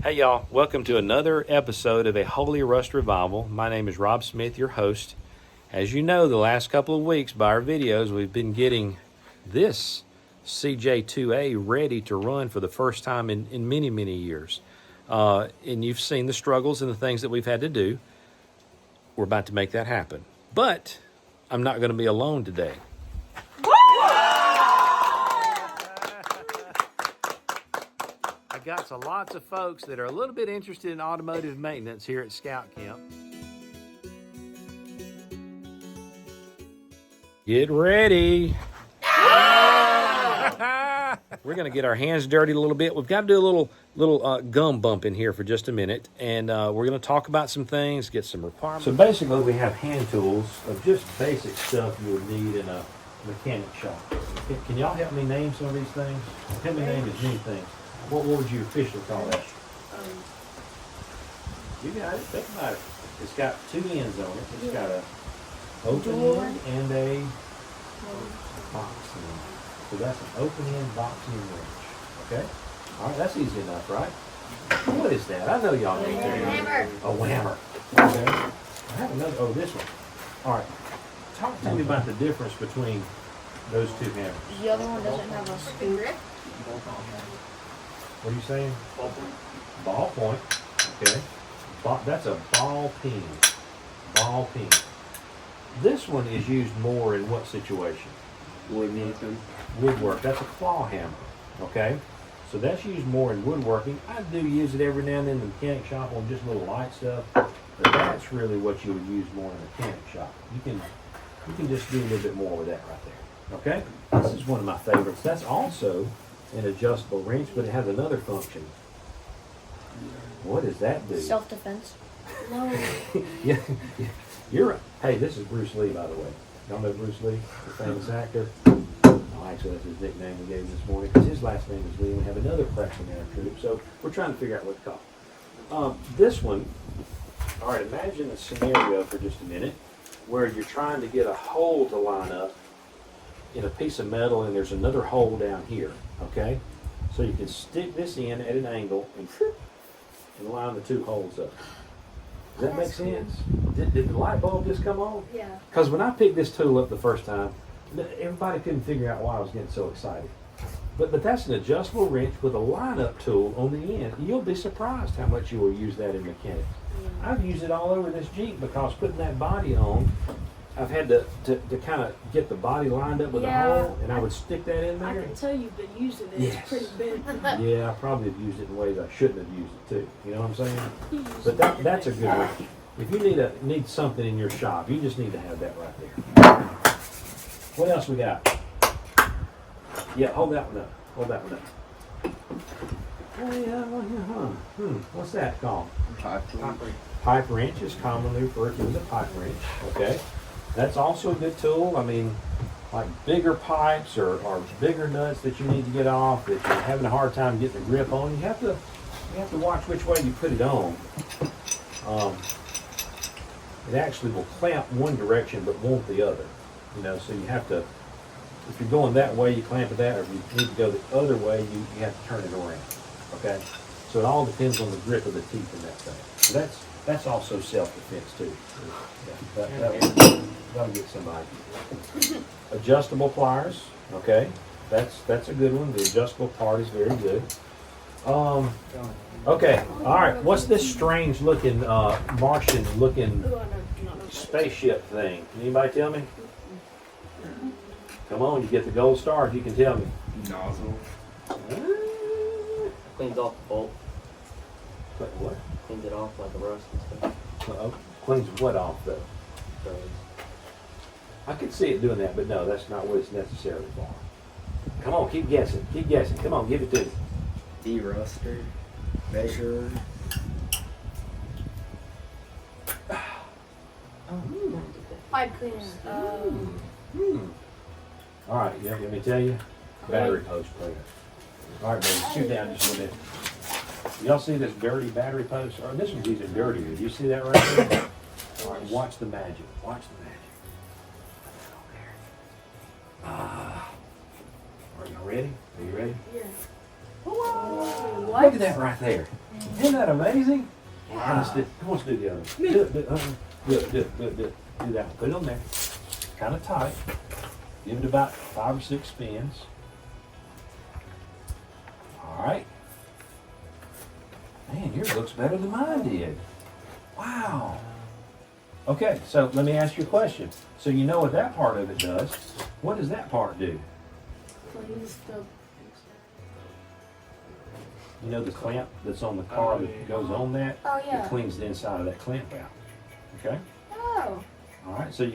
Hey y'all, welcome to another episode of a Holy Rust Revival. My name is Rob Smith, your host. As you know, the last couple of weeks by our videos, we've been getting this CJ2A ready to run for the first time in many, many years. And you've seen the struggles and the things that we've had to do. We're about to make that happen. But I'm not going to be alone today. I got lots of folks that are a little bit interested in automotive maintenance here at Scout Camp. Get ready. We're going to get our hands dirty a little bit. We've got to do a little gum bump in here for just a minute. And we're going to talk about some things, get some requirements. So basically we have hand tools of just basic stuff you would need in a mechanic shop. Can y'all help me name some of these things? Help me name as many things. What would you officially call that? You got it. Think about it. It's got two ends on it. It's got a open end and a box end. So that's an open end box end wrench. Okay? All right, that's easy enough, right? What is that? I know y'all need that. A whammer. Okay. I have another. Oh, this one. All right. Talk to me about the difference between those two hammers. The other one doesn't have a scoop. What are you saying? Ball point. Okay. That's a ball peen. Ball peen. This one is used more in what situation? Woodworking. Woodwork. That's a claw hammer. Okay. So that's used more in woodworking. I do use it every now and then in the mechanic shop on just little light stuff. But that's really what you would use more in the mechanic shop. You can just do a little bit more with that right there. Okay? This is one of my favorites. That's also an adjustable wrench, but it has another function. What does that do? Self-defense. No. Yeah, you're right. Hey, this is Bruce Lee, by the way. Y'all know Bruce Lee, the famous actor? Actually, that's his nickname we gave him this morning, because his last name is Lee, and we have another Preston in our troop, so we're trying to figure out what to call. This one, all right, imagine a scenario for just a minute where you're trying to get a hole to line up in a piece of metal, and there's another hole down here, okay? So you can stick this in at an angle and line the two holes up. Does that make sense? Did the light bulb just come on? Yeah. Because when I picked this tool up the first time, everybody couldn't figure out why I was getting so excited. But that's an adjustable wrench with a line-up tool on the end. You'll be surprised how much you will use that in mechanics. Yeah. I've used it all over this Jeep because putting that body on, I've had to kind of get the body lined up with a hole, and I would stick that in there. I can tell you've been using it. It's pretty big. Yeah, I probably have used it in ways I shouldn't have used it too. You know what I'm saying? But that's a good one. If you need something in your shop, you just need to have that right there. What else we got? Yeah, hold that one up. Hold that one up. What's that called? Pipe wrench is commonly referred to as a pipe wrench. Okay. That's also a good tool. I mean, like bigger pipes or bigger nuts that you need to get off that you're having a hard time getting a grip on, you have to watch which way you put it on. It actually will clamp one direction but won't the other. You know, so you have to, if you're going that way, you clamp it that, or if you need to go the other way, you have to turn it around. Okay? So it all depends on the grip of the teeth in that thing. So that's also self-defense too. Yeah, that'll get somebody. Adjustable pliers, okay? That's a good one. The adjustable part is very good. Okay, all right. What's this strange looking Martian looking spaceship thing? Can anybody tell me? Come on, you get the gold star if you can tell me. Nozzle. Cleans off the bolt. What? Cleans it off like the rust and stuff. Cleans what off though? I could see it doing that, but no, that's not what it's necessarily for. Come on, keep guessing. Keep guessing. Come on, give it to me. De-ruster. Measure. Pipe cleaner. All right, yeah, let me tell you. Battery post cleaner. All right, baby, shoot down just a little bit. Y'all see this dirty battery post? Oh, this one's even dirtier. Do you see that right there? All right, watch the magic. Watch the magic. Are you ready? Are you ready? Yeah. Wow. What? Look at that right there. Isn't that amazing? Wow. Come on, let's do the other one. Do it. Do that one. Put it on there. Kind of tight. Give it about 5 or 6 spins. All right. Man, yours looks better than mine did. Wow. Okay, so let me ask you a question. So you know what that part of it does. What does that part do? Cleans the. You know the clamp that's on the car that goes on that? Oh It yeah. cleans the inside of that clamp out. Okay? Oh. All right, so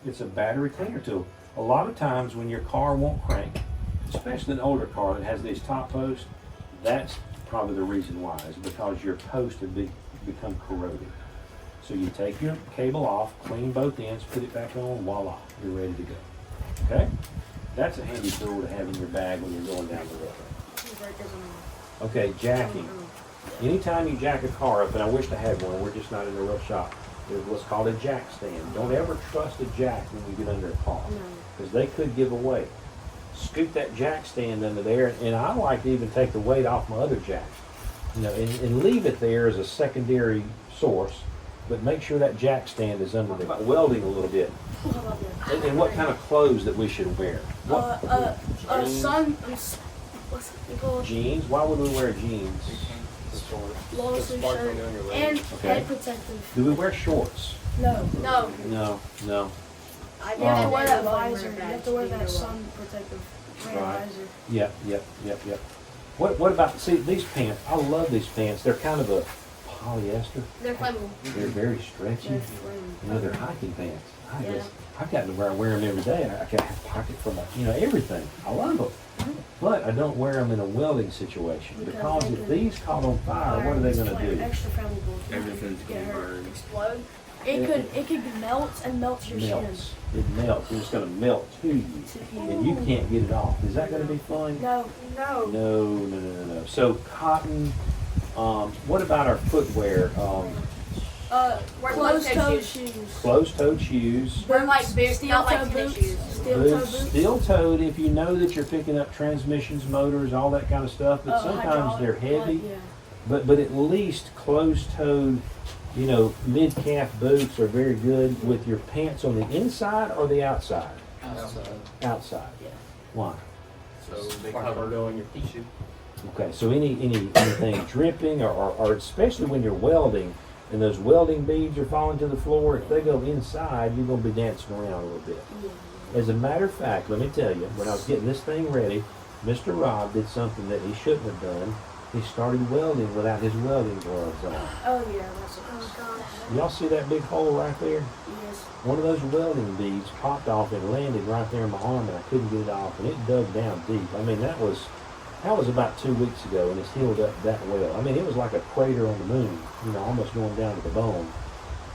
it's a battery cleaner tool. A lot of times when your car won't crank, especially an older car that has these top posts, that's probably the reason why, is because your posts have become corroded. So you take your cable off, clean both ends, put it back on, voila, you're ready to go. Okay? That's a handy tool to have in your bag when you're going down the road. Okay, jacking. Anytime you jack a car up, and I wish I had one, we're just not in a real shop, there's what's called a jack stand. Don't ever trust a jack when you get under a car, because they could give away. Scoop that jack stand under there, and I like to even take the weight off my other jack, and leave it there as a secondary source, but make sure that jack stand is under there. Welding a little bit. And what kind of clothes that we should wear? What's it called? Jeans? Why would we wear jeans? Long sleeve shirt and Okay. head protective. Do we wear shorts? No. No. You have to wear that visor. You have to wear that sun protective Right. visor. Yep. What about, see, these pants, I love these pants. They're kind of a polyester. They're flammable. They're very stretchy. They're flammable. They're hiking pants. Yeah. I've gotten to where I wear them every day. I can have pocket for my, everything. I love them. But I don't wear them in a welding situation, because if these caught on fire, what are they gonna do? Extra flammable. Everything's gonna burn. Explode. It could melt and melt your skin. It melts. It's gonna melt to you, and you can't get it off. Is that gonna be fun? No. No. So cotton. What about our footwear? Closed-toed shoes. Closed-toed shoes. They're like big, not like tennis shoes. Steel-toed boots. Steel-toed, if you know that you're picking up transmissions, motors, all that kind of stuff, but sometimes they're heavy. Yeah. But at least closed-toed, mid-calf boots are very good with your pants on the inside or the outside? Outside. Yeah. Why? So they cover going your pea shoe. Okay, so anything dripping or especially when you're welding and those welding beads are falling to the floor, if they go inside, you're going to be dancing around a little bit. Yeah. As a matter of fact, let me tell you, when I was getting this thing ready, Mr. Rob did something that he shouldn't have done. He started welding without his welding gloves on. Oh yeah, that's gosh. Y'all see that big hole right there? Yes. One of those welding beads popped off and landed right there in my arm, and I couldn't get it off, and it dug down deep. I mean, that was about 2 weeks ago, and it's healed up that well. I mean, it was like a crater on the moon, almost going down to the bone.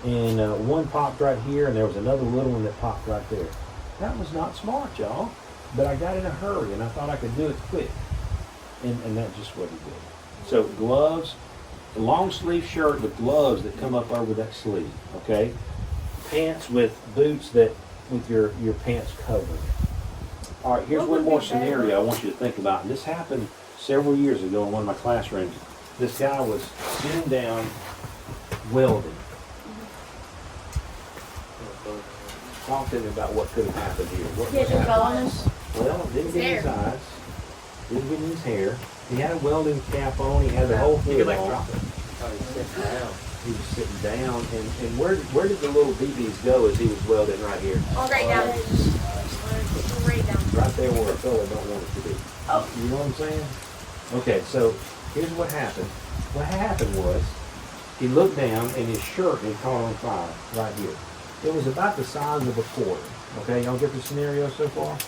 And one popped right here, and there was another little one that popped right there. That was not smart, y'all, but I got in a hurry, and I thought I could do it quick, and that just wasn't good. So gloves, a long sleeve shirt with gloves that come up over that sleeve, okay? Pants with boots with your pants covered. All right, here's one more scenario I want you to think about. And this happened several years ago in one of my classrooms. This guy was sitting down welding. Talk to me about what could have happened here. What was happening? Well, it didn't get in his eyes. Didn't get in his hair. He had a welding cap on. He had the whole thing on. Drop it. Oh, he's sitting down. He was sitting down. And where did the little BBs go as he was welding right here? Straight down. Straight down. Right there where a fella don't want it to be. Oh. You know what I'm saying? Okay, so here's what happened. What happened was, he looked down and his shirt had caught on fire right here. It was about the size of a quarter. Okay, y'all get the scenario so far?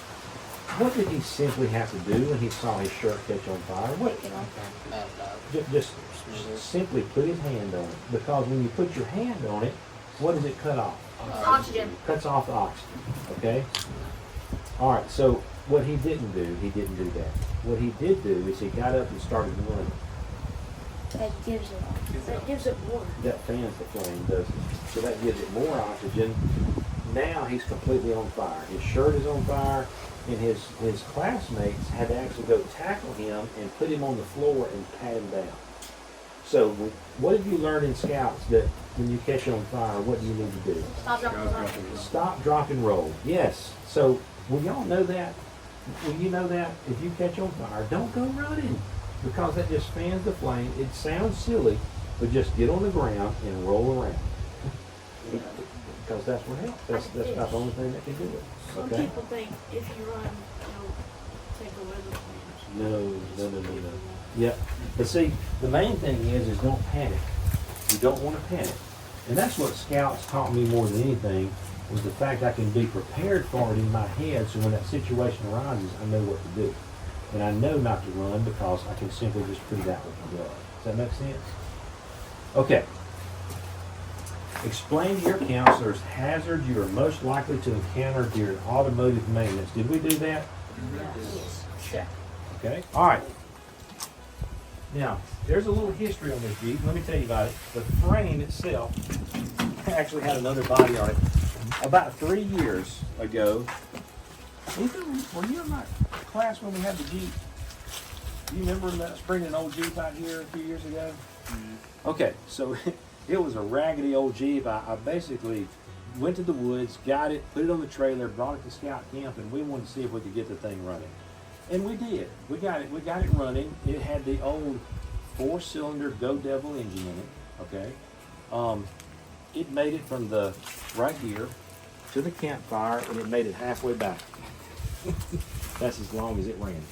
What did he simply have to do when he saw his shirt catch on fire? What? Just simply put his hand on it. Because when you put your hand on it, what does it cut off? Oxygen. Cuts off the oxygen. Okay? All right, so what he didn't do that. What he did do is he got up and started running. That gives it more. That fans the flame, doesn't it? So that gives it more oxygen. Now he's completely on fire. His shirt is on fire. And his classmates had to actually go tackle him and put him on the floor and pat him down. So what have you learned in Scouts that when you catch on fire, what do you need to do? Stop, drop, roll. Stop, drop, and roll. Yes. So will y'all know that? Will you know that? If you catch on fire, don't go running, because that just fans the flame. It sounds silly, but just get on the ground and roll around. Because that's what helps. That's about the only thing that can do it. Some Okay? people think if you run, you'll take away the flames. No. Yep. But see, the main thing is don't panic. You don't want to panic. And that's what Scouts taught me more than anything, was the fact I can be prepared for it in my head, so when that situation arises, I know what to do. And I know not to run because I can simply just put it out with my blood. Does that make sense? Okay. Explain to your counselors hazards you are most likely to encounter during automotive maintenance. Did we do that? Yes. Check. Okay. All right. Now, there's a little history on this Jeep. Let me tell you about it. The frame itself actually had another body on it. About 3 years ago, Ethan, were you in my class when we had the Jeep? Do you remember bringing an old Jeep out here a few years ago? Mm-hmm. Okay, so it was a raggedy old Jeep. I basically went to the woods, got it, put it on the trailer, brought it to Scout Camp, and we wanted to see if we could get the thing running. And we did. We got it running. It had the old 4-cylinder Go Devil engine in it. Okay. It made it from the right here to the campfire, and it made it halfway back. That's as long as it ran.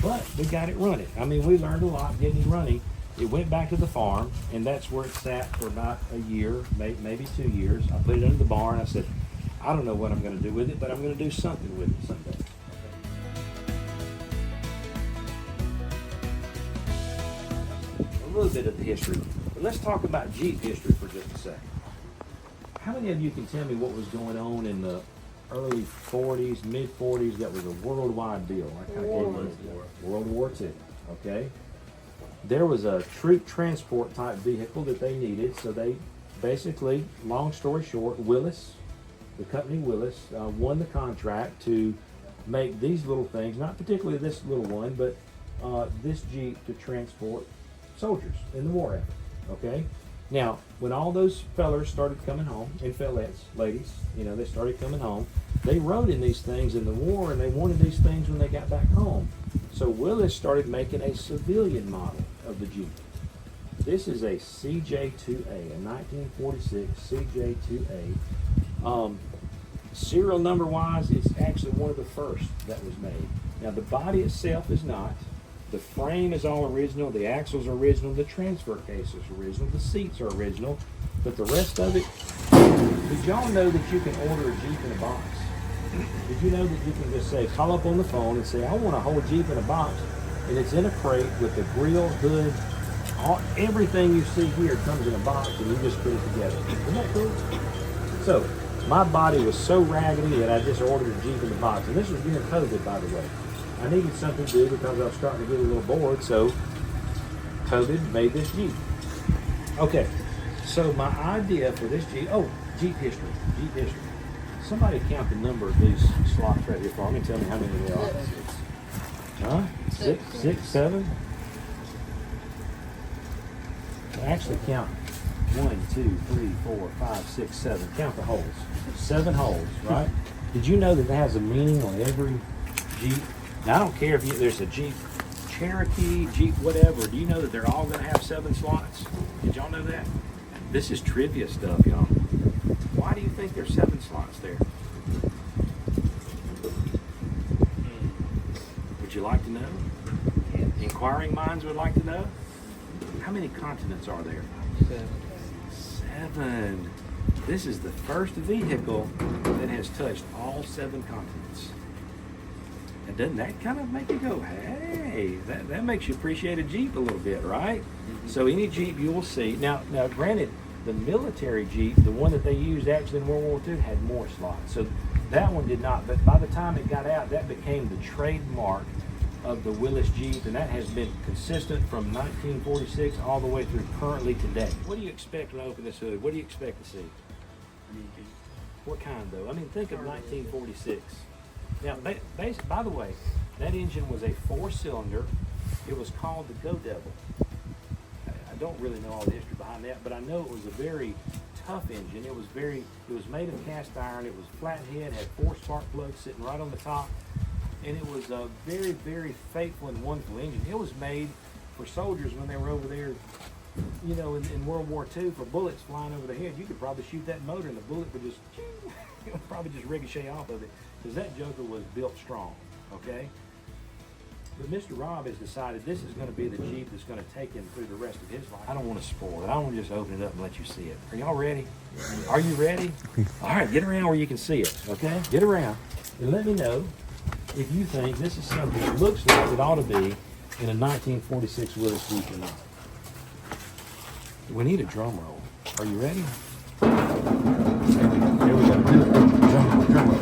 But we got it running. I mean, we learned a lot getting it running. It went back to the farm, and that's where it sat for about a year, maybe 2 years. I put it under the barn. I said, I don't know what I'm going to do with it, but I'm going to do something with it someday. A little bit of the history. But let's talk about Jeep history for just a second. How many of you can tell me what was going on in the early 40s, mid 40s that was a worldwide deal? I kind of gave you World War II. Okay. There was a troop transport type vehicle that they needed, so they basically, long story short, Willys, the company Willys, won the contract to make these little things, not particularly this little one, but this Jeep to transport soldiers in the war effort. Okay. Now, when all those fellers started coming home, and fellettes, ladies, they started coming home, they rode in these things in the war, and they wanted these things when they got back home. So Willys started making a civilian model of the Jeep. This is a CJ2A, a 1946 CJ2A. Serial number wise, it's actually one of the first that was made. Now, the body itself is not. The frame is all original, the axles are original, the transfer case is original, the seats are original, but the rest of it, did y'all know that you can order a Jeep in a box? Did you know that you can just say, call up on the phone and say, I want a whole Jeep in a box, and it's in a crate with the grill, hood, everything you see here comes in a box, and you just put it together. Isn't that cool? So, my body was so raggedy that I just ordered a Jeep in the box, and this was during COVID, by the way. I needed something to do because I was starting to get a little bored, so COVID made this Jeep. Okay, so my idea for this Jeep, Jeep history. Somebody count the number of these slots right here for me and tell me how many there are. Huh? Six, seven? Actually count 1, 2, 3, 4, 5, 6, 7. Count the holes. 7 holes, right? Did you know that that has a meaning on every Jeep? Now, I don't care if there's a Jeep Cherokee, Jeep whatever. Do you know that they're all going to have 7 slots? Did y'all know that? This is trivia stuff, y'all. Why do you think there's 7 slots there? Would you like to know? Inquiring minds would like to know? How many continents are there? 7. This is the first vehicle that has touched all 7 continents. And doesn't that kind of make you go, hey, that makes you appreciate a Jeep a little bit, right? Mm-hmm. So any Jeep you will see. Now granted, the military Jeep, the one that they used actually in World War II, had more slots. So that one did not. But by the time it got out, that became the trademark of the Willys Jeep, and that has been consistent from 1946 all the way through currently today. What do you expect when I open this hood? What do you expect to see? What kind, though? I mean, think of 1946. Now, by the way, that engine was a 4-cylinder. It was called the Go Devil. I don't really know all the history behind that, but I know it was a very tough engine. It was made of cast iron. It was flat head, had 4 spark plugs sitting right on the top, and it was a very, very faithful and wonderful engine. It was made for soldiers when they were over there, you know, in World War II, for bullets flying over their head. You could probably shoot that motor and the bullet would just, it would probably just ricochet off of it, because that joker was built strong, okay? But Mr. Rob has decided this is going to be the Jeep that's going to take him through the rest of his life. I don't want to spoil it. I want to just open it up and let you see it. Are y'all ready? Are you ready? All right, get around where you can see it, okay? Get around and let me know if you think this is something that looks like it ought to be in a 1946 Willys Jeep or not. We need a drum roll. Are you ready? Here we go. Do it. Drum roll.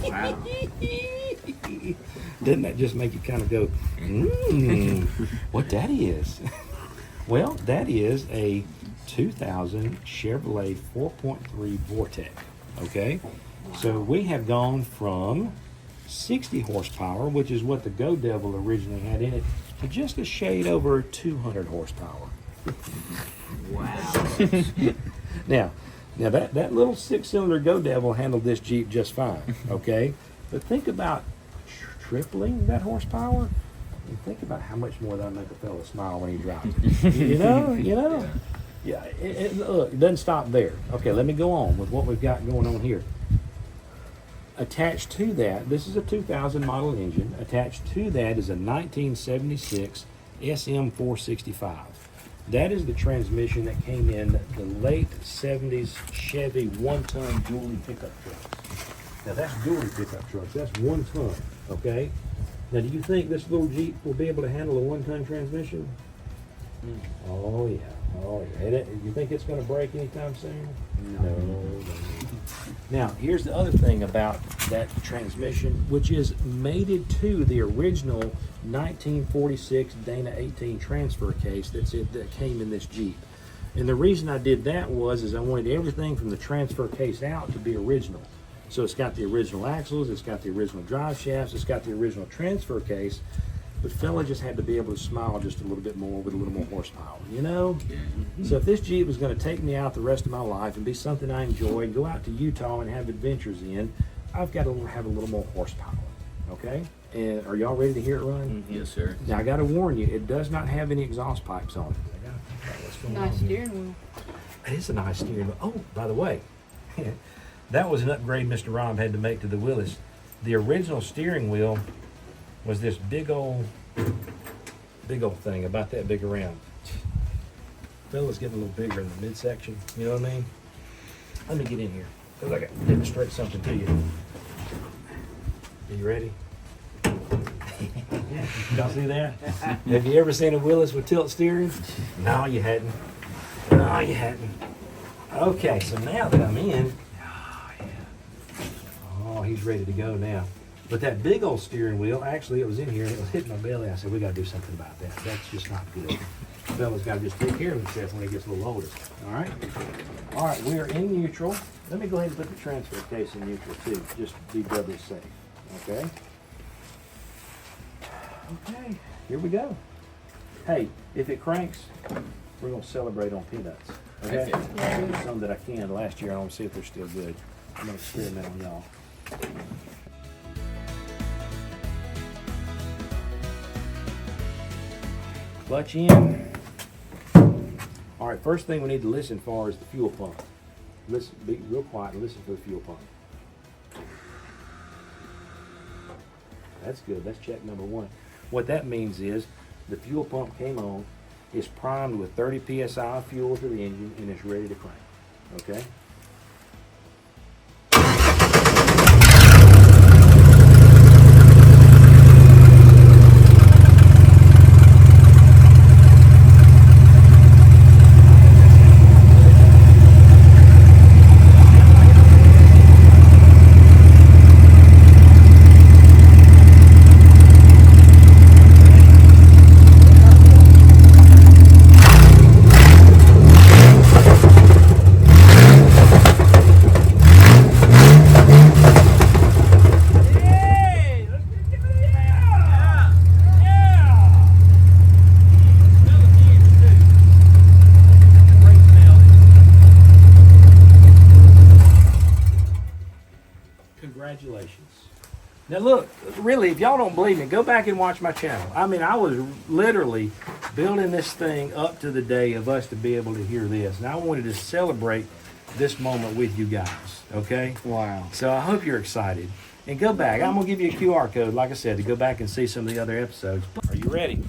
Wow. Doesn't that just make you kind of go, what that is? Well, that is a 2000 Chevrolet 4.3 Vortec, okay? So we have gone from 60 horsepower, which is what the Go Devil originally had in it, to just a shade over 200 horsepower. Wow. Now that little 6-cylinder Go Devil handled this Jeep just fine, okay? But think about tripling that horsepower, and think about how much more that'll make a fella smile when he drives it. You know? Yeah, look, it doesn't stop there. Okay, let me go on with what we've got going on here. Attached to that, this is a 2000 model engine. Attached to that is a 1976 SM465. That is the transmission that came in the late 70s Chevy 1-ton dually pickup trucks. Now that's dually pickup trucks. That's 1 ton, okay? Now do you think this little Jeep will be able to handle a 1-ton transmission? Oh yeah, oh yeah. You think it's going to break anytime soon? No. Now, here's the other thing about that transmission, which is mated to the original 1946 Dana 18 transfer case that came in this Jeep. And the reason I did that is I wanted everything from the transfer case out to be original. So it's got the original axles, it's got the original drive shafts, it's got the original transfer case, but fella just had to be able to smile just a little bit more with a little more horsepower, you know? So if this Jeep was going to take me out the rest of my life and be something I enjoy, go out to Utah and have adventures in, I've got to have a little more horsepower, okay? And are y'all ready to hear it run? Yes, sir. Now I got to warn you, it does not have any exhaust pipes on it. Nice steering wheel. It is a nice steering wheel. Oh, by the way, that was an upgrade Mr. Rob had to make to the Willys. The original steering wheel was this big old thing, about that big around. Fella's getting a little bigger in the midsection, you know what I mean? Let me get in here, because I got to demonstrate something to you. Are you ready? Y'all see that? Have you ever seen a Willys with tilt steering? No, you hadn't. No, you hadn't. Okay, so now that I'm in, oh, he's ready to go now. But that big old steering wheel, actually it was in here and it was hitting my belly. I said, we got to do something about that. That's just not good. The fella's got to just take care of himself when he gets a little older. All right? All right, we are in neutral. Let me go ahead and put the transfer case in neutral too, just to be doubly safe. Okay? Okay, here we go. Hey, if it cranks, we're going to celebrate on peanuts. Okay? I did some that I canned last year. I want to see if they're still good. I'm going to experiment on y'all. Clutch in. All right, first thing we need to listen for is the fuel pump. Listen, be real quiet and listen for the fuel pump. That's good. That's check number 1. What that means is the fuel pump came on, is primed with 30 psi of fuel to the engine, and it's ready to crank. Okay? Now look, really, if y'all don't believe me, go back and watch my channel. I mean, I was literally building this thing up to the day of us to be able to hear this. And I wanted to celebrate this moment with you guys, okay? Wow. So I hope you're excited. And go back. I'm going to give you a QR code, like I said, to go back and see some of the other episodes. Are you ready?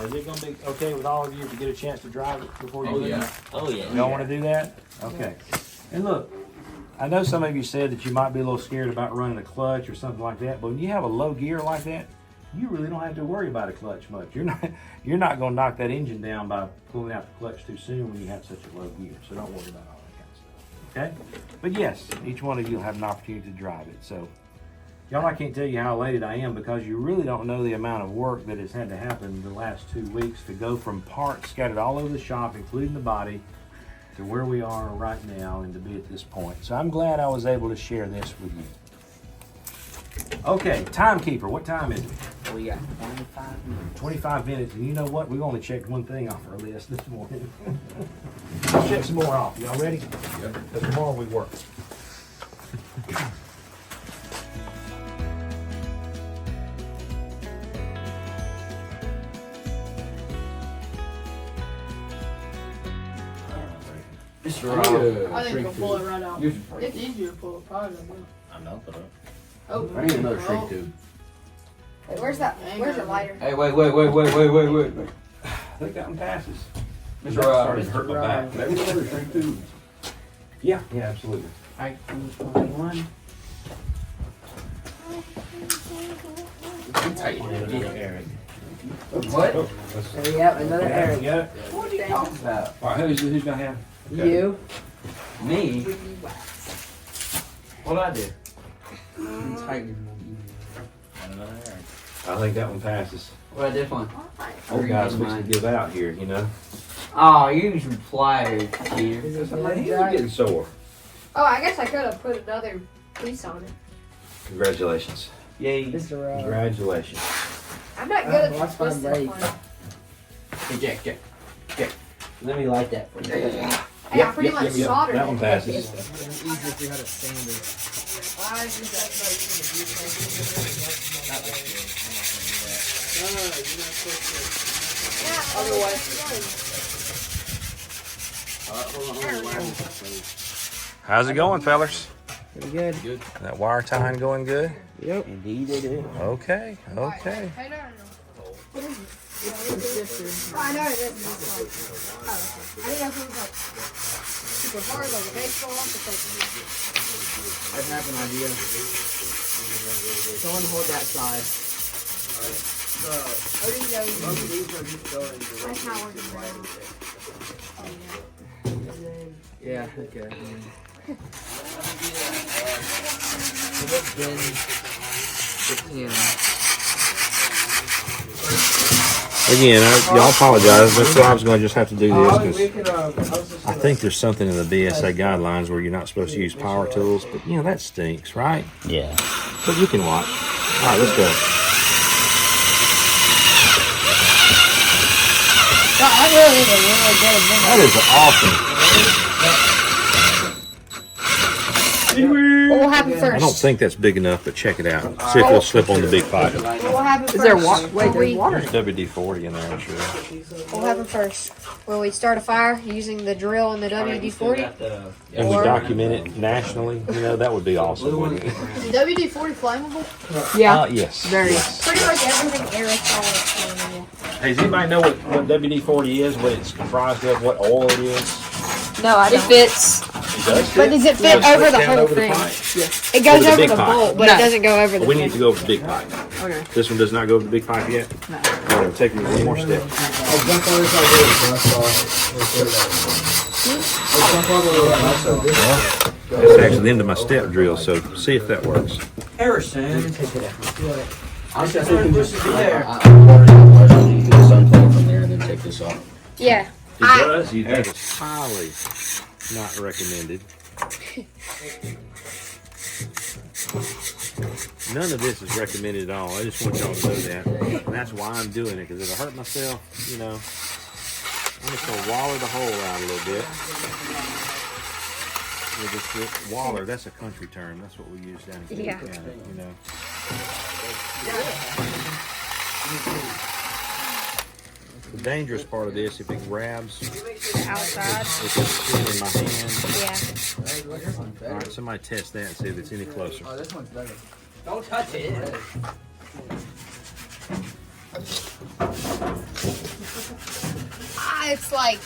Is it going to be okay with all of you to get a chance to drive it before you leave? Oh, yeah. Y'all want to do that? Okay. And look, I know some of you said that you might be a little scared about running a clutch or something like that, but when you have a low gear like that, you really don't have to worry about a clutch much. You're not going to knock that engine down by pulling out the clutch too soon when you have such a low gear. So don't worry about all that kind of stuff. Okay? But yes, each one of you will have an opportunity to drive it. So y'all, I can't tell you how elated I am because you really don't know the amount of work that has had to happen the last 2 weeks to go from parts scattered all over the shop, including the body, to where we are right now and to be at this point. So I'm glad I was able to share this with you. Okay, timekeeper, what time is it? We got 25 minutes. 25 minutes, and you know what? We've only checked one thing off our list this morning. Let's check some more off. Y'all ready? Yep. Because tomorrow we work. I think you'll pull it right out. It's easier to pull it probably. I know, but Oh, I need another oh. shrink tube. Wait, where's that? Where's your lighter? Hey, wait. I think that one passes. Mr. Started to hurt my back. Maybe another shrink tube. Yeah, absolutely. Alright, 21. What? Oh, Yep, another Eric. You got it? What are you talking about? All right, who's gonna have? Okay. You. Me? What I did? I think that one passes. What I did one? Old guys fixing to give out here, you know. Oh, you some flattered, Peter. He's getting sore. Oh, I guess I could have put another piece on it. Congratulations. Yay. Mr. Congratulations. I I'm not good at Watch my twisting brake. one. Hey, Jack. Let me light that for you. Hey, I pretty much soldered That one it. passes. It's easy if you had a sander. How's it going, fellers? Pretty good. That wire tying going good? Yep. Indeed it is. Okay. Hey, no. What is it? Oh, I know it is. Oh, okay. I didn't know if it was like super hard, like a baseball. It's like, I have an idea. Someone hold that side. what do you go? That's not working right. Yeah, okay. Again, y'all apologize. That's why I was going to just have to do this because I think there's something in the BSA guidelines where you're not supposed to use power tools. But, you know, that stinks, right? Yeah. But you can watch. All right, let's go. That is awesome. What will happen first? I don't think that's big enough, but check it out. See if it'll slip on the big pipe. What will happen first? Is there water? Wait, Will we- there's water. There's WD-40 in there, I'm sure. What will happen first? Will we start a fire using the drill and the WD-40? And we document it nationally, you know, that would be awesome, wouldn't it? Is WD-40 flammable? Yeah. Yes. Very. Pretty much everything aerosol is flammable. Hey, does anybody know what WD-40 is, what it's comprised of, what oil it is? No, I It don't. fits, It does but does it fit Does over slip the down whole over the thing? pipe? It goes Over the over big the pipe. bolt, but No. it doesn't go over the We need to go over the big pipe. Okay. This one does not go over the big pipe yet? No. All right, take you one more step. That's actually the end of my step drill, so see if that works. Harrison. I think you just there. Sunplug from there and then take this off. Yeah. It does. That is highly not recommended. None of this is recommended at all. I just want y'all to know that. And that's why I'm doing it, because if I hurt myself, you know, I'm just going to waller the hole out a little bit. With this waller, that's a country term. That's what we use down in Yeah. County, you know. The dangerous part of this, if it grabs, Outside. if it's still in my hand. Yeah. All right, somebody test that and see if it's any closer. Oh, this one's better. Don't touch it. It's like,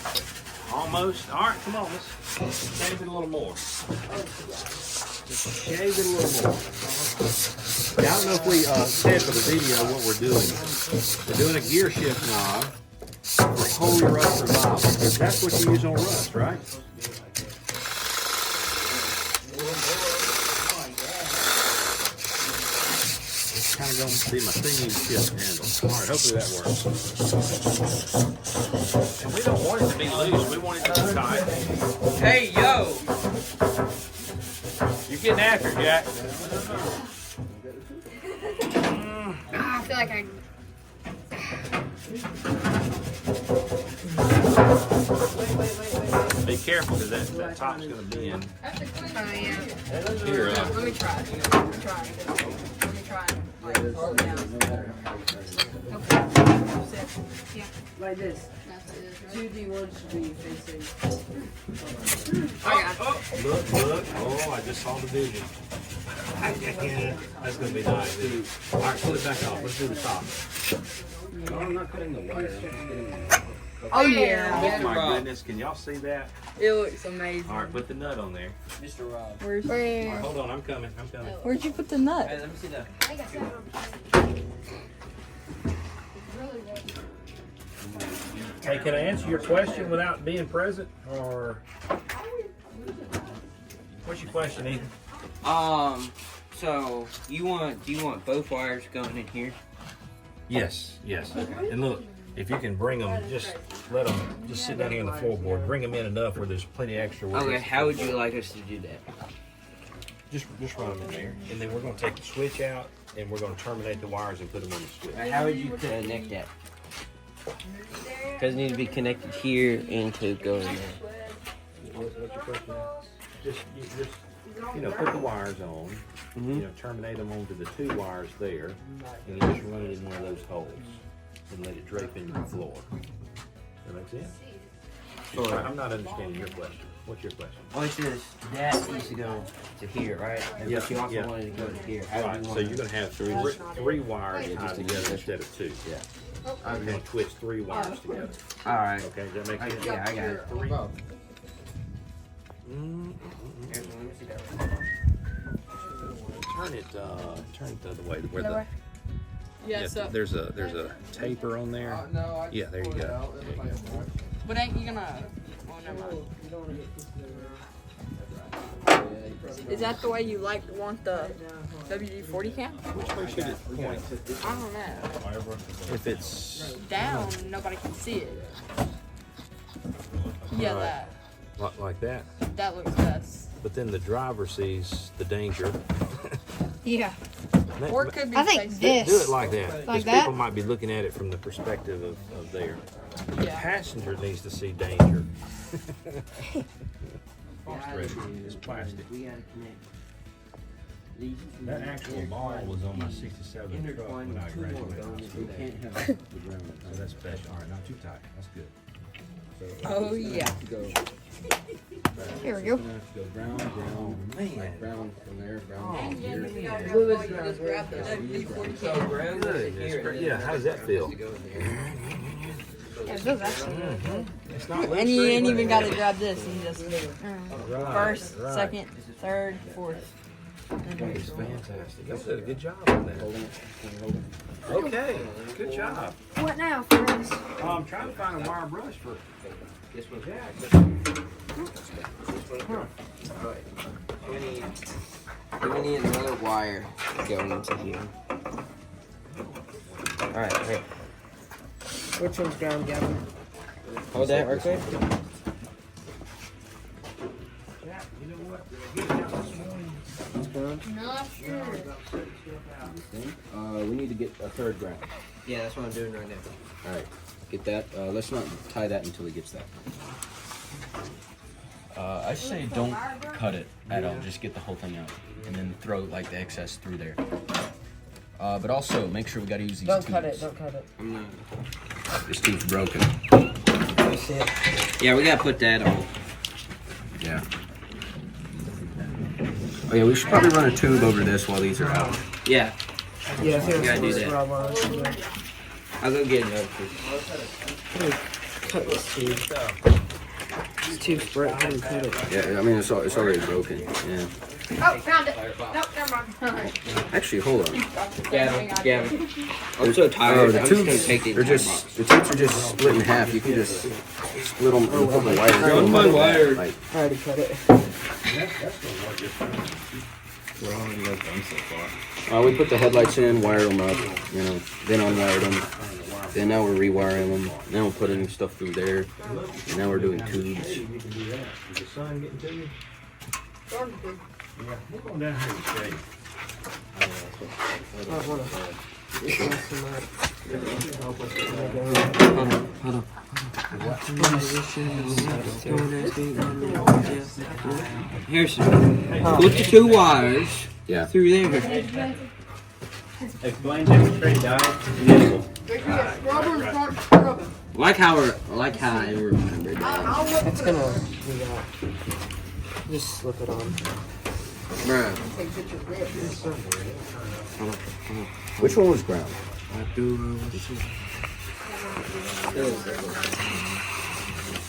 Almost. All right, come on. Let's shave it a little more. Just shave it a little more. Now, I don't know if we said for the video what we're doing. We're doing a gear shift knob for wholly rust revival. Because that's what you use on rust, right? Kind of going to be my thingy shift handle. All right, hopefully that works. And we don't want it to be loose. We want it to be tight. Hey, yo. You're getting after it, Jack. I feel like I. Be careful because that top's going to be in. Oh, yeah. Here, Let me try it. Let me try it. Let me try it. Like, hold it down. Okay. Yeah. Like this. That's it. 2D1 should be facing. I got it. Look. Oh, I just saw the vision. That's going to be nice. All right, pull it back off. Let's do the top. No, I'm not cutting the wire. Oh, yeah. Oh, my goodness. Can y'all see that? It looks amazing. All right, put the nut on there. Mr. Rob. All right, hold on. I'm coming. Where'd you put the nut? Hey, let me see that. Hey, can I answer your question without being present? Or what's your question, Ethan? So do you want both wires going in here? Yes. And look, if you can bring them, just let them just sit down here on the floorboard. Bring them in enough where there's plenty extra. Okay, how would you like us to do that? Just run them in there, and then we're going to take the switch out and we're gonna terminate the wires and put them on the switch. How would you connect that? Does it need to be connected here and to go in there? What's your question? Just put the wires on, terminate them onto the 2 wires there, and you just run it in one of those holes and let it drape into the floor. That makes sense? I'm not understanding your question. What's your question? Oh, it says that needs to go to here, right? And Yeah, but you also yeah. wanted to go to here. How do Right, you so want you're gonna have 3 wires tied together instead of 2. Yeah. You're gonna twist 3 wires together. Alright. Okay, does that make sense? Yeah, I got it. 3. Here, let me see that. Turn it the other way. Where That the way? Yeah, so. there's a taper on there. Yeah, there you go. But ain't you gonna. Well, never mind. Is that the way you want the WD-40 cam? Which way should it point? I don't know. If it's Down, nobody can see it. Yeah, Right. that. like that, That looks best. but then the driver sees the danger. Yeah. Or it could be I think facing- this. Do it like that. Like Because that? people might be looking at it from the perspective of there. The Yeah. passenger needs to see danger. It's plastic. We gotta connect these. That actual ball was on my 67 truck Intertwine when I 2 more graduated going high into school. that. We can't have the ground. So that's special. All right, not too tight. That's good. Oh, yeah. Here we go. Ground, Man. ground from there, ground from here. Just grab the WD-40 So cam. ground Good. goes That's here. great. and Yeah, then how does that feel? goes there. Yeah, it feels actually. It's not And you ain't even got to grab this. You just Right, first, right. second, third, fourth. It's fantastic. You did a good job on that. Okay, good job. What now, friends? I'm trying to find a wire brush for This one's Jack. We need another wire going into here. Alright, here. Which one's ground, Gavin? Hold that right quick. Jack, you know what? It's ground. Not sure. We need to get a 3rd ground. Yeah, that's what I'm doing right now. Alright, get that. Let's not tie that until he gets that. I say don't cut it at all. Just get the whole thing out. And then throw like the excess through there. But also, make sure we gotta use these Don't tubes. cut it, don't cut it. I'm not. This tube's broken. Let me see it. Yeah, we gotta put that on. Yeah. Oh yeah, we should probably run a tube over this while these are out. Yeah, Yeah, I think You gotta do that's that. what I want to do. I'll go get another piece. Cut this tube. This tube's broke. How do you cut it? Yeah, I mean it's already broken. Yeah. Oh, found it. Nope, never mind. Actually, hold on. Gavin. I'm so tired. the I'm just tubes, gonna take these. they're just the tubes are just split in half. You can just split them and put the wires. Run on my like that. wire. Like, I already cut it. we put the headlights in, wired them up, then unwired them. Then now we're rewiring them. Now we're putting stuff through there. And now we're doing tubes. You can do that. Is the sun getting to you? Yeah, we're going down here to shade. I want to mess them up. Here's put the 2 wires Yeah. through there. Explain, demonstrate, dive. Like how I remember that. It's gonna do that. Just slip it on. Bruh. Which one was ground?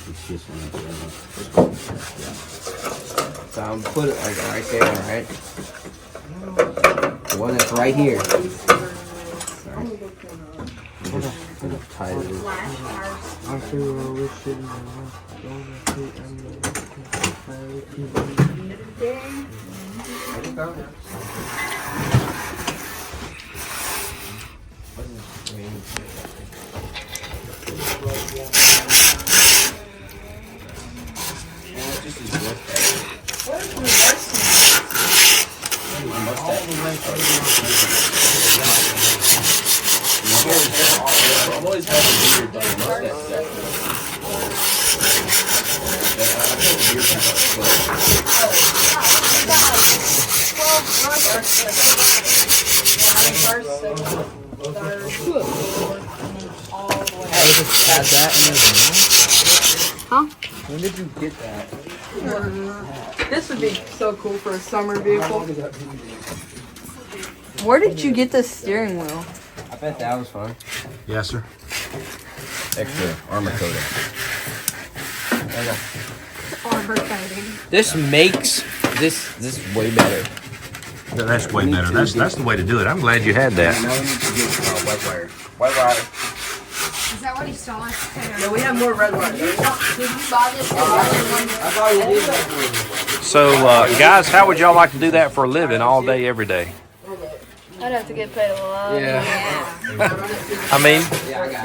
It's this one. So I'm put it like right there, alright? The one that's right here. Tie it in. Huh? When did you get that? This would be so cool for a summer vehicle. Where did you get this steering wheel? I bet that was fun. Yes, sir. Extra armor coating. Arbor coating. This makes this way better. That's way better. That's the way to do it. I'm glad you had that. Now we need to get white wire. White wire. Is that what he saw us? Yeah, we have more red wire. Did you buy this? I thought you did. So, guys, how would y'all like to do that for a living all day, every day? I'd have to get paid a lot. Yeah. I mean,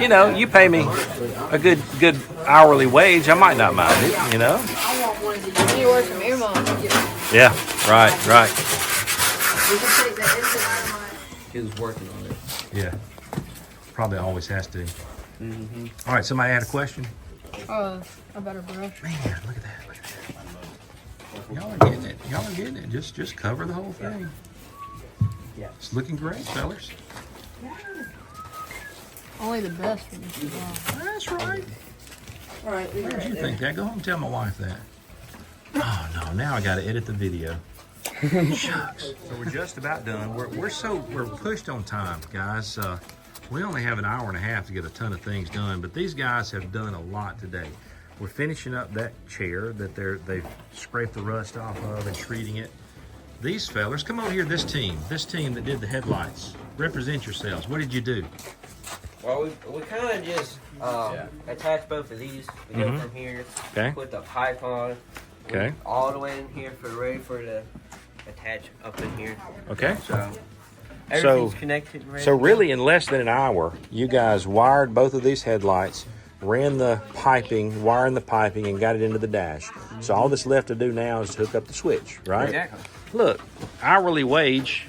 you know, you pay me a good hourly wage, I might not mind it, you know? You work from your mom. Yeah, right. He was working on it. Yeah, probably always has to. All right, somebody had a question? A better brush. Man, look at that. Y'all are getting it. Just cover the whole thing. Yeah. It's looking great, fellas. Only the best for me. That's right. All right, Why did you think that? Go home and tell my wife that. Oh no, now I gotta edit the video. Shucks. So we're just about done. We're pushed on time, guys. We only have an hour and a half to get a ton of things done, but these guys have done a lot today. We're finishing up that chair that they've scraped the rust off of and treating it. These fellers, come over here, this team that did the headlights. Represent yourselves. What did you do? Well, we kind of just attach both of these. We go from here. Okay. Put the pipe on. Okay. All the way in here ready for the attach up in here. Okay. So everything's connected. And ready So to go. really, in less than an hour, you guys wired both of these headlights, ran the piping, wiring the piping, and got it into the dash. So all that's left to do now is to hook up the switch, right? Exactly. Look, hourly wage,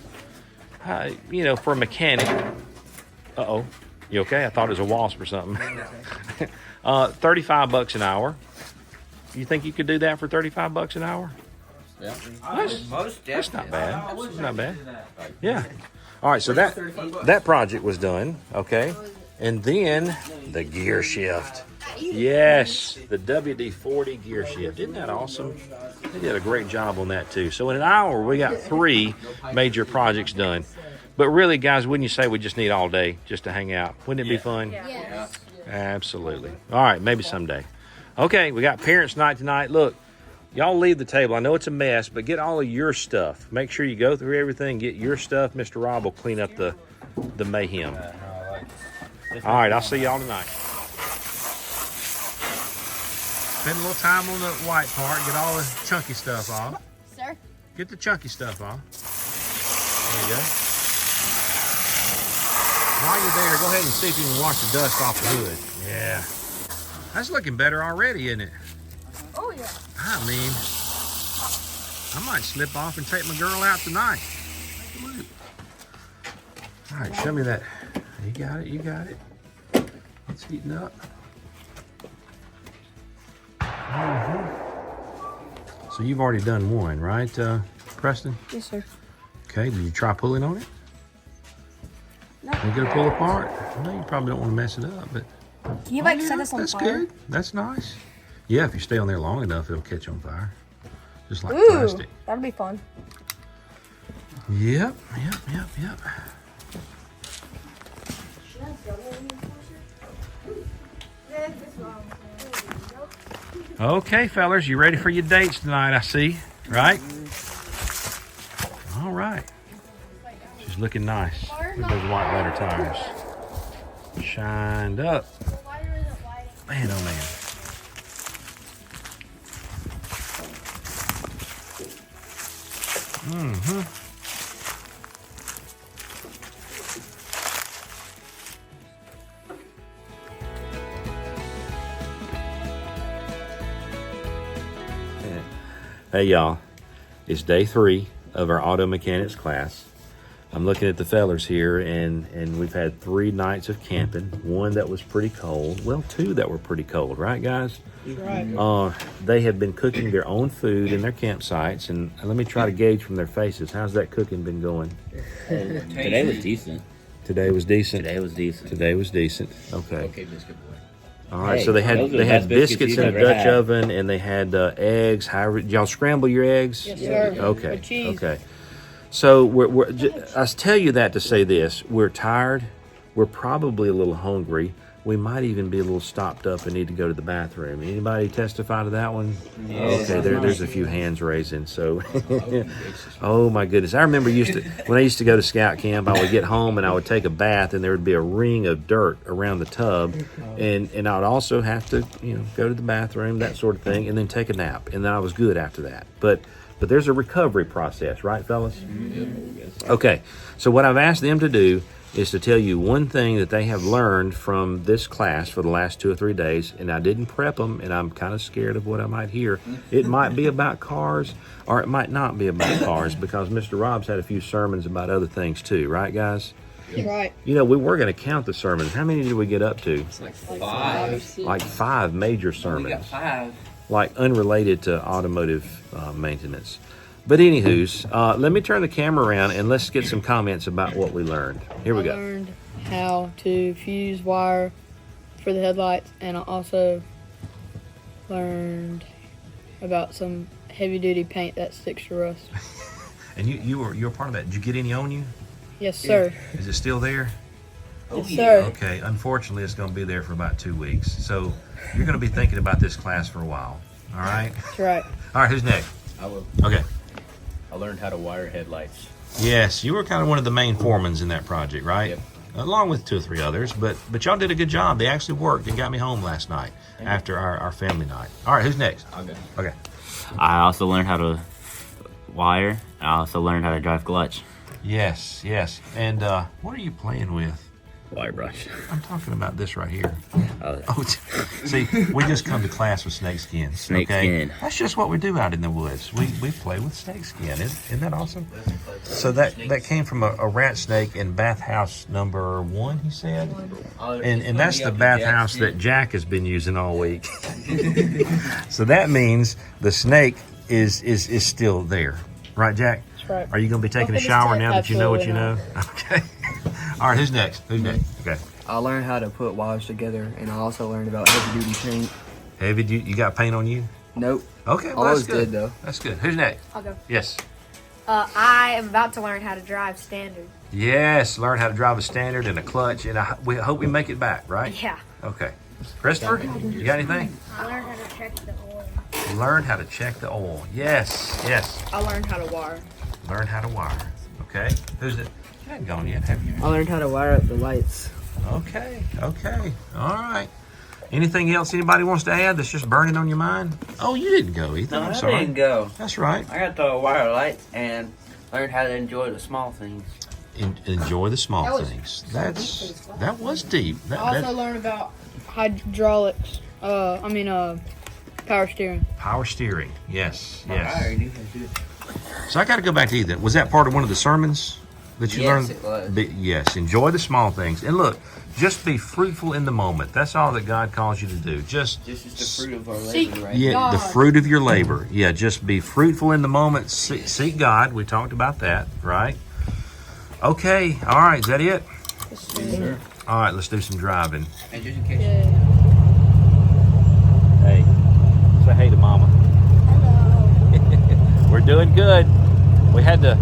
you know, for a mechanic. Uh-oh. You okay? I thought it was a wasp or something. $35 an hour. You think you could do that for $35 an hour? Yeah. That's Most definitely. not bad. That's not bad. Yeah. All right, so that project was done, okay? And then the gear shift. Yes, the WD-40 gear shift. Isn't that awesome? They did a great job on that too. So in an hour, we got 3 major projects done. But really, guys, wouldn't you say we just need all day just to hang out? Wouldn't it be fun? Yes. Absolutely. All right, maybe someday. Okay, we got parents' night tonight. Look, y'all leave the table. I know it's a mess, but get all of your stuff. Make sure you go through everything, get your stuff. Mr. Rob will clean up the mayhem. All right, I'll see y'all tonight. Spend a little time on the white part, get all the chunky stuff off. Sir? Get the chunky stuff off. There you go. While you're there, go ahead and see if you can wash the dust off the hood. Yeah. That's looking better already, isn't it? Oh, yeah. I mean, I might slip off and take my girl out tonight. All right, show me that. You got it, you got it. It's heating up. So you've already done one, right, Preston? Yes, sir. Okay, did you try pulling on it? No. You gonna pull apart? No, you probably don't want to mess it up, but Can you like set this on that's fire? good. That's nice. Yeah, if you stay on there long enough, it'll catch on fire. Just like Ooh, plastic. that'd be fun. Yep. Okay, fellas, you ready for your dates tonight, I see, right? All right. She's looking nice. Look at those white letter tires. Shined up. Man, oh man. Hey y'all, it's day 3 of our auto mechanics class. I'm looking at the fellers here, and we've had 3 nights of camping. 1 that was pretty cold. Well, 2 that were pretty cold, right, guys? Right. They have been cooking their own food in their campsites, and let me try to gauge from their faces. How's that cooking been going? Today was decent. Today was decent. Today was decent. Today was decent. Okay. Okay, biscuit boy. All right. Hey, So they those are the had best biscuits biscuits you've in a ever Dutch had. oven, and they had eggs. Did y'all scramble your eggs? Yes, sir. Okay. With cheese. Okay. So I tell you that to say this: we're tired. We're probably a little hungry. We might even be a little stopped up and need to go to the bathroom. Anybody testify to that one? Okay, there's a few hands raising. So, oh my goodness, I remember when I used to go to scout camp, I would get home and I would take a bath, and there would be a ring of dirt around the tub, and I would also have to go to the bathroom, that sort of thing, and then take a nap, and then I was good after that. But there's a recovery process, right, fellas? Okay, so what I've asked them to do is to tell you one thing that they have learned from this class for the last 2 or 3 days, and I didn't prep them, and I'm kind of scared of what I might hear. It might be about cars, or it might not be about cars, because Mr. Rob's had a few sermons about other things too, right, guys? Right. We were going to count the sermons. How many did we get up to? It's like 5. Like 5 major sermons. We got 5. Like unrelated to automotive maintenance. But anywho's, let me turn the camera around and let's get some comments about what we learned. Here we I go. learned how to fuse wire for the headlights, and I also learned about some heavy duty paint that sticks to rust. And you were part of that. Did you get any on you? Yes, sir. Is it still there? Yes, sir. Okay, unfortunately it's going to be there for about 2 weeks. So you're going to be thinking about this class for a while. All right? That's right. All right, who's next? I will. Okay. I learned how to wire headlights. Yes, you were kind of one of the main foremans in that project, right? Yep. Along with 2 or 3 others, but y'all did a good job. They actually worked and got me home last night after our family night. All right, who's next? Okay. Okay. I also learned how to wire. I also learned how to drive clutch. Yes. And what are you playing with? Wire brush. I'm talking about this right here. Oh, Oh, see, we just come to class with snakeskin. Snakeskin. Okay? That's just what we do out in the woods. We play with snakeskin. Isn't that awesome? So that came from a rat snake in bathhouse number 1, he said. And that's the bathhouse that Jack has been using all week. So that means the snake is still there. Right, Jack? That's right. Are you going to be taking a shower now that you know what you know? Okay. All right, who's next? Okay. I learned how to put wires together, and I also learned about heavy duty paint. Heavy, you got paint on you? Nope. Okay, well, Always that's good. did, though. That's good. Who's next? I'll go. Yes. I am about to learn how to drive standard. Yes, learn how to drive a standard and a clutch, and we hope we make it back, right? Yeah. Okay. Christopher, you got anything? I learned how to check the oil. Learn how to check the oil. Yes. I learned how to wire. Learn how to wire. Okay. Who's it? You haven't gone yet, have you? I learned how to wire up the lights. Okay. All right. Anything else anybody wants to add that's just burning on your mind? Oh, you didn't go, Ethan. I'm sorry. I didn't go. That's right. I got the wire lights and learned how to enjoy the small things. Enjoy the small That was things. That was deep. I also learned about hydraulics. Power steering. Power steering. Yes. I already knew how to do it. So I got to go back to Ethan. Was that part of one of the sermons that you learned? Yes, it was. Yes. Enjoy the small things. And look, just be fruitful in the moment. That's all that God calls you to do. This is the fruit of our Seek labor, right? Yeah, the God. fruit of your labor. Yeah, just be fruitful in the moment. Seek God. We talked about that, right? Okay. All right. Is that it? Sure. All right. Let's do some driving. And just in case. Hey, say hey to Mama. Hello. We're doing good. We had to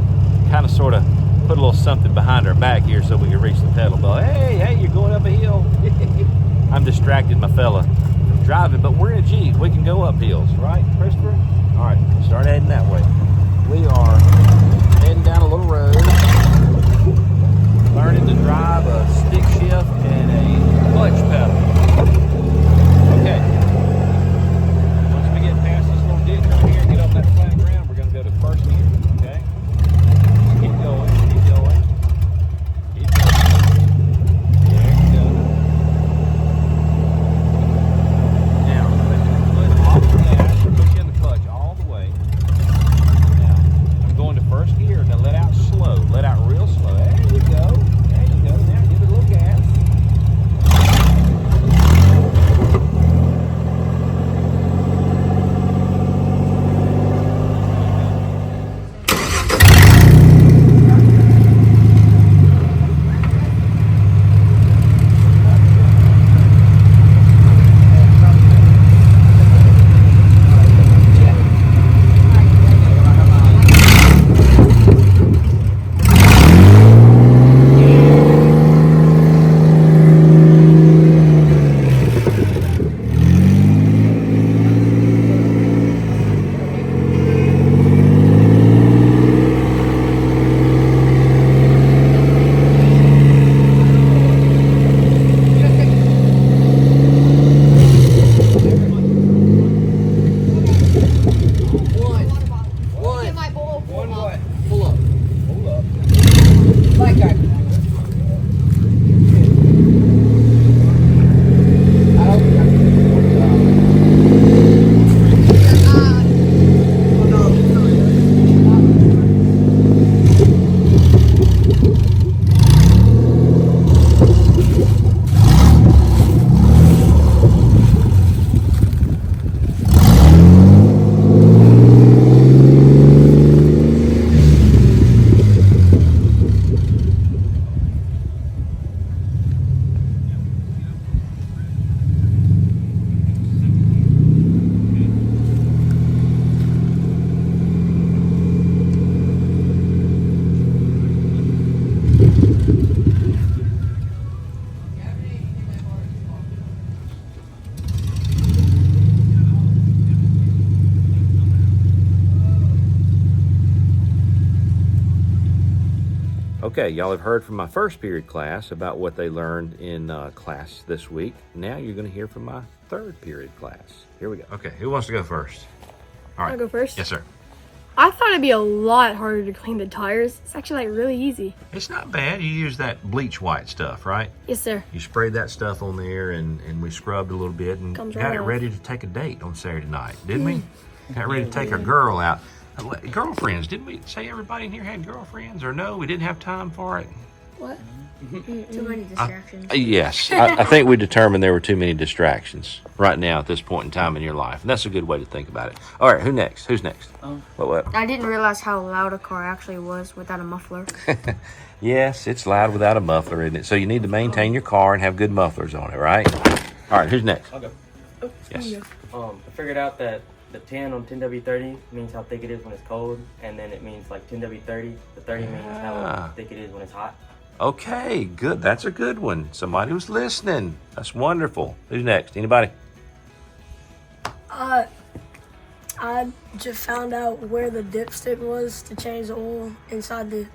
kind of sort of put a little something behind our back here so we could reach the pedal. But hey, you're going up a hill. I'm distracted, my fella, from driving, but we're in a Jeep. We can go up hills, right, Christopher? All right, start heading that way. We are heading down a little road, learning to drive a stick shift and a clutch pedal. Okay. Once we get past this little ditch right here and get up that flat ground, we're going to go to first gear, okay? Just keep going. There you go. Now, put your foot off the gas, push in the clutch all the way. Okay, y'all have heard from my first period class about what they learned in class this week. Now you're going to hear from my third period class. Here we go. Okay, who wants to go first? All right. I'll go first. Yes, sir. I thought it'd be a lot harder to clean the tires. It's actually like really easy. It's not bad. You use that bleach white stuff, right? Yes, sir. You sprayed that stuff on there, and we scrubbed a little bit and Comes got right it off. ready to take a date on Saturday night, didn't we? Got ready to take our girl out. Girlfriends, didn't we say everybody in here had girlfriends? Or no, we didn't have time for it? What? Too many distractions. Yes, I think we determined there were too many distractions right now at this point in time in your life. And that's a good way to think about it. All right, who next? Who's next? What? I didn't realize how loud a car actually was without a muffler. Yes, it's loud without a muffler, isn't it? So you need to maintain your car and have good mufflers on it, right? All right, who's next? I'll go. Yes. I figured out that the 10 on 10W30 means how thick it is when it's cold, and then it means like 10W30. The 30 means how thick it is when it's hot. Okay, good. That's a good one. Somebody was listening. That's wonderful. Who's next? Anybody? I just found out where the dipstick was to change the oil inside the.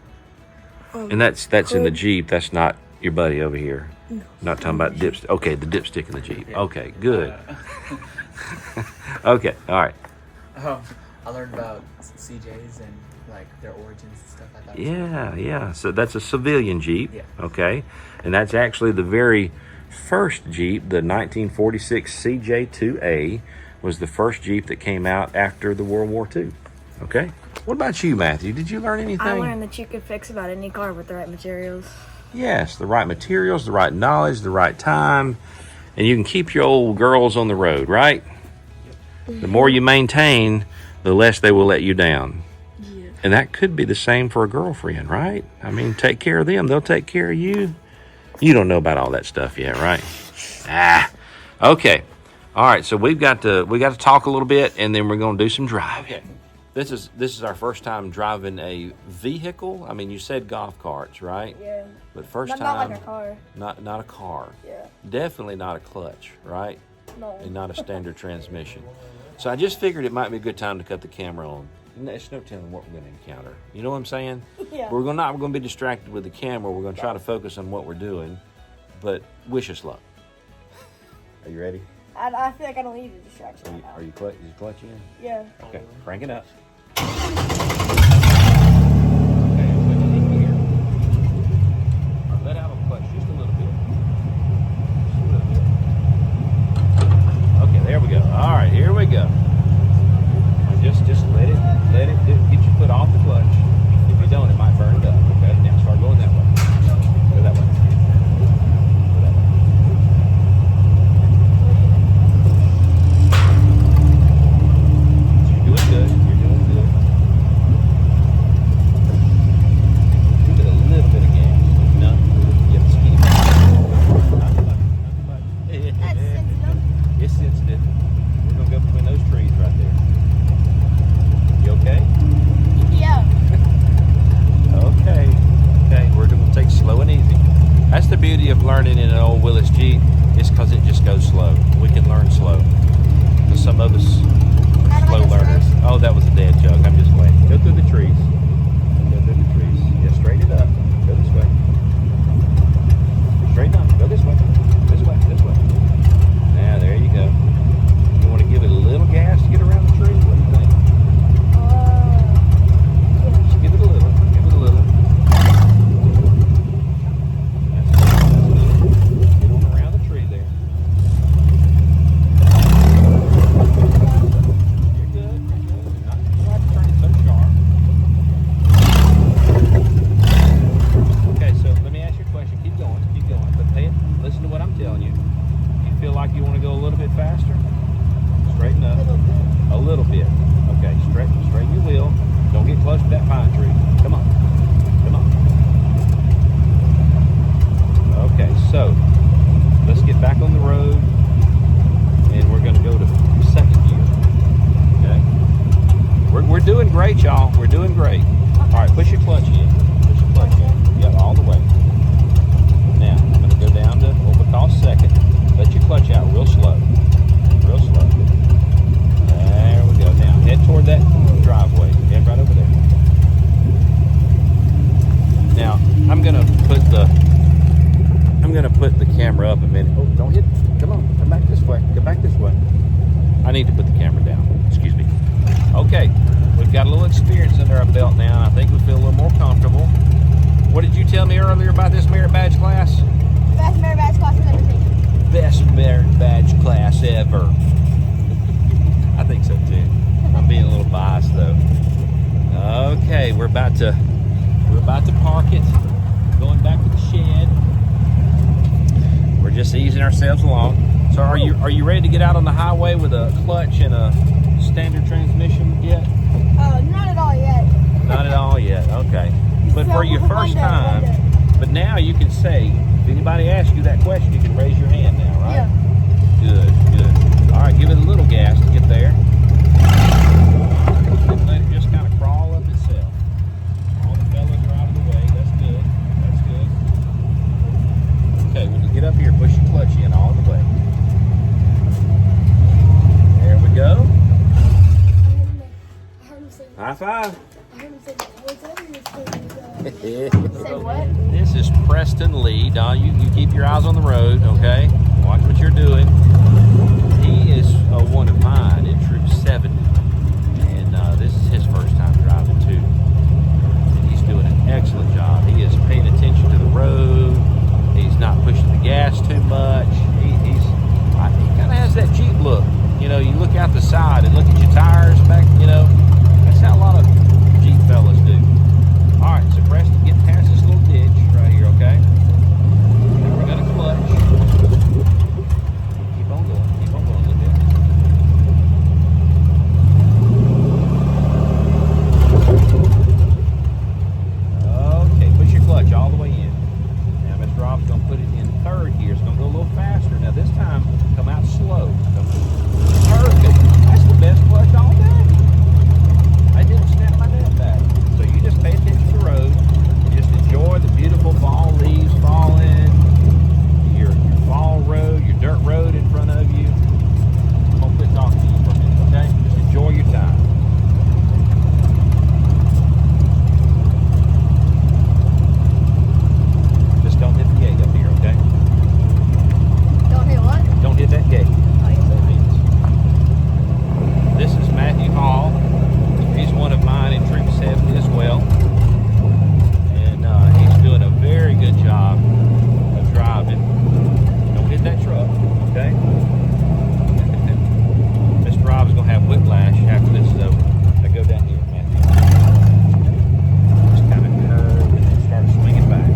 And that's in the Jeep. That's not your buddy over here. No. Not talking about dipstick. Okay, the dipstick in the Jeep. Okay, good. Okay, all right. I learned about CJs and like their origins and stuff. I thought. Yeah. So that's a civilian Jeep. Yeah. Okay, and that's actually the very first Jeep. The 1946 CJ2A was the first Jeep that came out after the World War II. Okay. What about you, Matthew? Did you learn anything? I learned that you could fix about any car with the right materials. Yes, the right materials, the right knowledge, the right time, and you can keep your old girls on the road, right? The more you maintain, the less they will let you down. Yeah. And that could be the same for a girlfriend, right? I mean, take care of them, they'll take care of you. You don't know about all that stuff yet, right? Okay. All right, so we got to talk a little bit, and then we're going to do some driving. Okay. This is our first time driving a vehicle. I mean, you said golf carts, right? Yeah. But first time, not like a car. Not a car. Yeah. Definitely not a clutch, right? No. And not a standard transmission. So I just figured it might be a good time to cut the camera on. It's no telling what we're going to encounter. You know what I'm saying? Yeah. We're going to be distracted with the camera. We're going to try to focus on what we're doing. But wish us luck. Are you ready? I feel like I don't need a distraction right now. Are you clutch in? Yeah. Okay, crank it up. Let out a clutch just a little bit. Okay, there we go. All right, here we go. Just let it get your foot off the clutch. If you don't, it might burn it up. Okay, now start going that way. Go that way. Go that way. You're doing good. You're doing good. Give it a little bit of gas. No, you have to speed. Not too much. That's sensitive. It's sensitive. We're gonna go between those trees right there. You okay? Yeah. Okay, we're gonna take slow and easy. That's the beauty of learning in an old Willys Jeep, is because it just goes slow. We can learn slow. Because some of us are slow learners. Oh, that was a dead joke. I'm just playing. Go through the trees. Go through the trees. Yeah, straighten it up. Go this way. Straighten up. Go this way. This way. This way. Now, there you go. You want to give it a little gas to get around the tree? What do you think? Just give it a little. Give it a little. Get on around the tree there. You're good. Not have to turn it so sharp. Okay, so let me ask you a question. Keep going, but listen to what I'm telling you. You feel like you want to go a little bit faster? Straighten up. A little bit. Okay, straighten your wheel. Don't get close to that pine tree. Come on. Okay, so let's get back on the road, and we're going to go to second gear. Okay, we're doing great, y'all. We're doing great. All right, push your clutch in. Yep, all the way. Now I'm going to go down to what we call second. Let your clutch out real slow. There we go. Now head toward that driveway. Head right over there. Now, how camera up a minute. Oh, don't hit. Come on, come back this way. Come back this way. I need to put the camera down. Excuse me. Okay, we've got a little experience under our belt now, and I think we feel a little more comfortable. What did you tell me earlier about this merit badge class? Best merit badge class I've ever taken. Best merit badge class ever. I think so too. I'm being a little biased though. Okay, we're about to park it. Going back to the shed. We're just easing ourselves along. So are you ready to get out on the highway with a clutch and a standard transmission yet? Not at all yet. Not at all yet. Okay. But for your first time, but now you can say, if anybody asks you that question, you can raise your hand now, right? Yeah. Good. All right, give it a little gas to get there. And let it just kind of crawl up itself. All the fellas are out of the way. That's good. That's good. Okay, when you get up here, push your clutch in all the way. There we go. High five. This is Preston Lee. Don, you keep your eyes on the road, okay? Watch what you're doing. He is one of mine in Troop 7, and this is his first time driving too. And he's doing an excellent job. He is paying attention to the road. He's not pushing the gas too much. He kind of has that Jeep look. You know, you look out the side and look at your tires back, you know. That's how a lot of Jeep fellas do. All right, so Preston, get past this little ditch right here, okay? And we're gonna clutch. Keep on going a little bit. Okay, push your clutch all the way in. Now Mr. Rob's gonna put it in third here. It's gonna go a little faster. Now this time, come out slow. Perfect. That's the best clutch all day. I didn't snap my net back. So you just pay attention to the road. Just enjoy the beautiful fall leaves falling, your fall road, your dirt road in front of you. I'm gonna quit talking to you for a minute, okay? Just enjoy your time. Just don't hit the gate up here, okay? Don't hit what? Don't hit that gate. This is Matthew Hall. He's one of mine in Troop 7 as well. And he's doing a very good job of driving. Don't hit that truck, okay? Mr. Rob's going to have whiplash after this is over. Now go down here, Matthew. Just kind of curve and then start swinging back.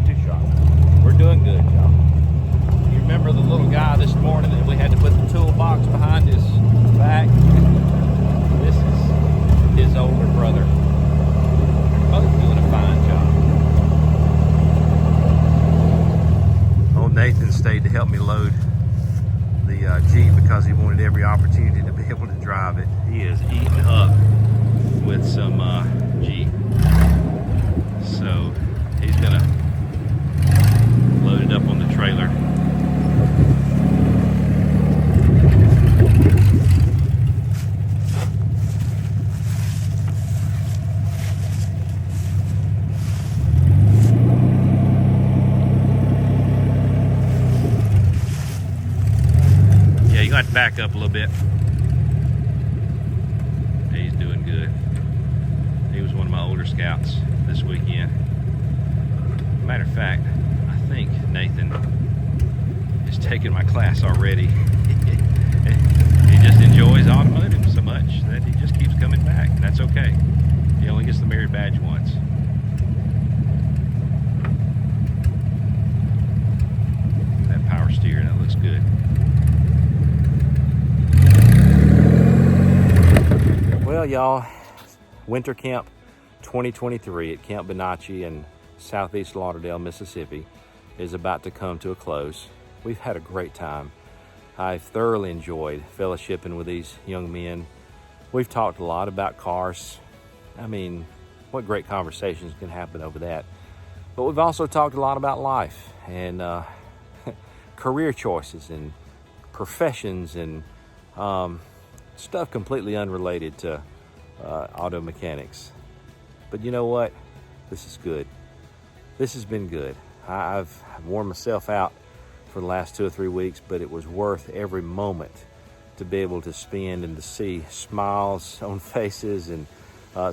Too sharp. We're doing good, y'all. Remember the little guy this morning that we had to put the toolbox behind his back? This is his older brother. They're both doing a fine job. Old Nathan stayed to help me load the Jeep because he wanted every opportunity to be able to drive it. He is eating up with some Jeep. So he's gonna load it up on the trailer. Yeah, you got to back up a little bit. He's doing good. He was one of my older scouts this weekend. Matter of fact, I think Nathan is taking my class already. He just enjoys automotive so much that he just keeps coming back, and that's okay. He only gets the merit badge once. That power steer, that looks good. Well, y'all, winter camp 2023 at Camp Bonacci in Southeast Lauderdale, Mississippi is about to come to a close. We've had a great time. I've thoroughly enjoyed fellowshipping with these young men. We've talked a lot about cars. I mean, what great conversations can happen over that. But we've also talked a lot about life and career choices and professions and stuff completely unrelated to auto mechanics. But you know what? this is good. This has been good. I've worn myself out for the last 2 or 3 weeks, but it was worth every moment to be able to spend and to see smiles on faces and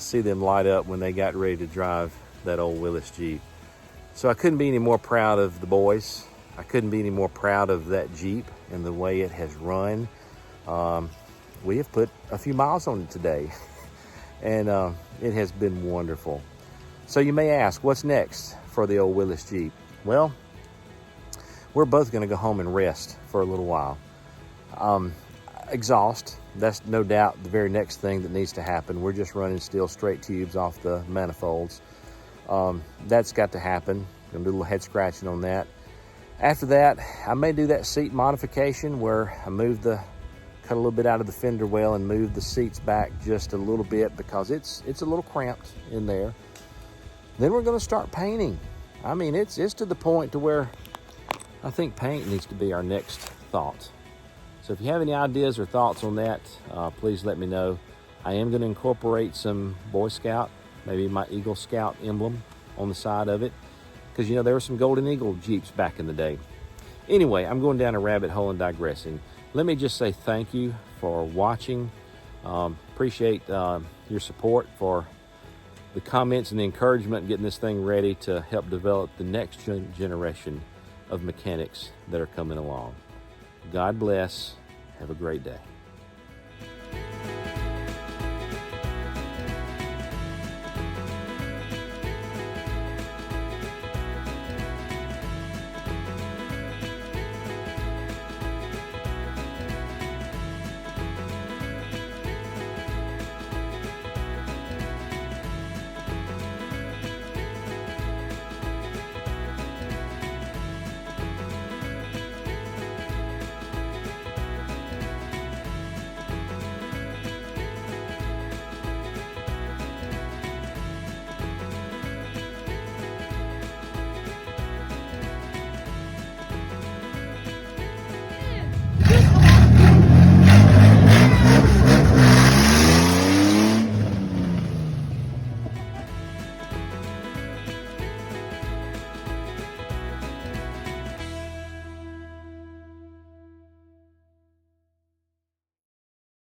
see them light up when they got ready to drive that old Willys Jeep. So I couldn't be any more proud of the boys. I couldn't be any more proud of that Jeep and the way it has run. We have put a few miles on it today, and it has been wonderful. So you may ask, what's next for the old Willys Jeep? Well, we're both going to go home and rest for a little while. Exhaust, that's no doubt the very next thing that needs to happen. We're just running steel straight tubes off the manifolds. That's got to happen. Gonna do a little head scratching on that. After that, I may do that seat modification where I cut a little bit out of the fender well and move the seats back just a little bit because it's a little cramped in there. Then we're gonna start painting. I mean, it's to the point to where I think paint needs to be our next thought. So if you have any ideas or thoughts on that, please let me know. I am gonna incorporate some Boy Scout, maybe my Eagle Scout emblem on the side of it, because there were some Golden Eagle Jeeps back in the day. Anyway, I'm going down a rabbit hole and digressing. Let me just say thank you for watching. Appreciate your support for the comments and the encouragement getting this thing ready to help develop the next generation of mechanics that are coming along. God bless. Have a great day.